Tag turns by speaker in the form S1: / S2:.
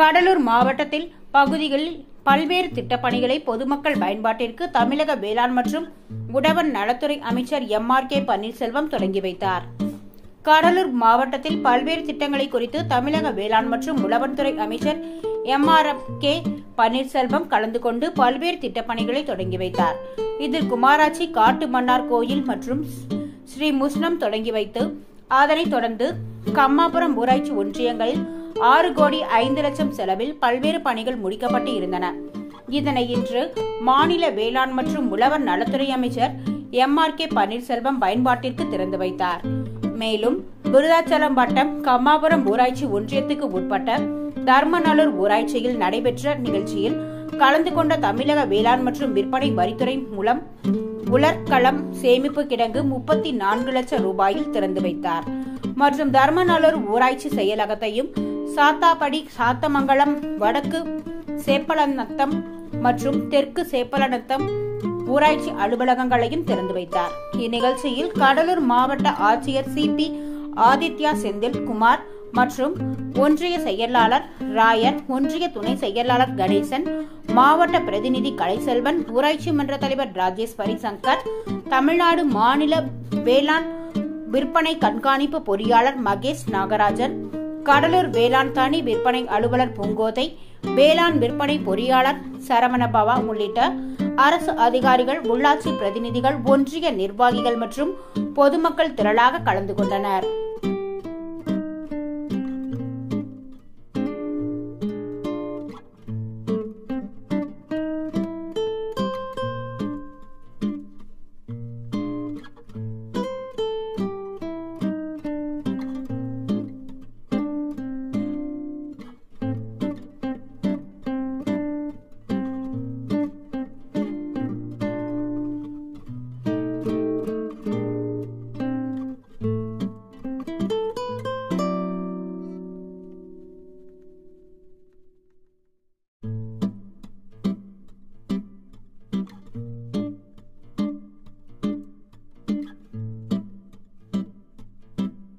S1: கடலூர் மாவட்டத்தில் பகுதிகளில் பல்வேறு திட்டப்பணிகளை பொதுமக்கள் பயன்பாட்டிற்கு தமிழக வேளாண் மற்றும் உழவர் நலத்துறை அமைச்சர் MRK பன்னீர்செல்வம் தொடங்கி வைத்தார். கடலூர் மாவட்டத்தில் பல்வேறு திட்டங்களை குறித்து தமிழக வேளாண் மற்றும் உழவர் துறை அமைச்சர் MRK பன்னீர்செல்வம் கலந்து கொண்டு பல்வேறு திட்டப்பணிகளை தொடங்கி வைத்தார். இதில் குமாராட்சி காட்டு மன்னார் கோயில் மற்றும் ஸ்ரீ முஸ்னம் தொடங்கி வைத்து அதனைத் தொடர்ந்து கம்மாபுரம் ஊராட்சி ஒன்றியங்களில் 6,05,00,000 செலவில் பல்வேறு பணிகள் முடிக்கப்பட்டு இருந்தன. இதனை இன்று மாநில வேளாண் மற்றும் உழவர் நலத்துறை அமைச்சர் MRK பன்னீர்செல்வம் பயன்பாட்டிற்கு திறந்து வைத்தார். மேலும் விருதாச்சலம் வட்டம் கம்மாபுரம் ஊராட்சி ஒன்றியத்துக்கு உட்பட்ட தர்மநல்லூர் ஊராட்சியில் நடைபெற்ற நிகழ்ச்சியில் கலந்து கொண்ட தமிழக வேளாண் மற்றும் விற்பனை வரித்துறை மூலம் உலர்களம் சேமிப்பு கிடங்கு 34 லட்சம் ரூபாயில் திறந்து வைத்தார். மற்றும் தர்மநல்லூர் ஊராட்சி செயலகத்தையும் சாத்தாப்படி, சாத்தமங்கலம், வடக்கு சேப்பலநத்தம் மற்றும் தெற்கு சேப்பலநத்தம் ஊராட்சி அலுவலகங்களையும் திறந்து வைத்தார். இந்நிகழ்ச்சியில் கடலூர் மாவட்ட ஆட்சியர் CP ஆதித்யா செந்தில் குமார் மற்றும் ஒன்றிய செயலாளர் ராயர், ஒன்றிய துணை செயலாளர் கணேசன், மாவட்ட பிரதிநிதி கலைசெல்வன், ஊராட்சி மன்ற தலைவர் ராஜேஸ்வரி சங்கர், தமிழ்நாடு மாநில வேளாண் விற்பனை கண்காணிப்பு பொறியாளர் மகேஷ் நாகராஜன், கடலூர் வேளாண் தனி விற்பனை அலுவலர் பூங்கோதை, வேளாண் விற்பனை பொறியாளர் சரவணபவா உள்ளிட்ட அரசு அதிகாரிகள், உள்ளாட்சி பிரதிநிதிகள், ஒன்றிய நிர்வாகிகள் மற்றும் பொதுமக்கள் திரளாக கலந்து கொண்டனர்.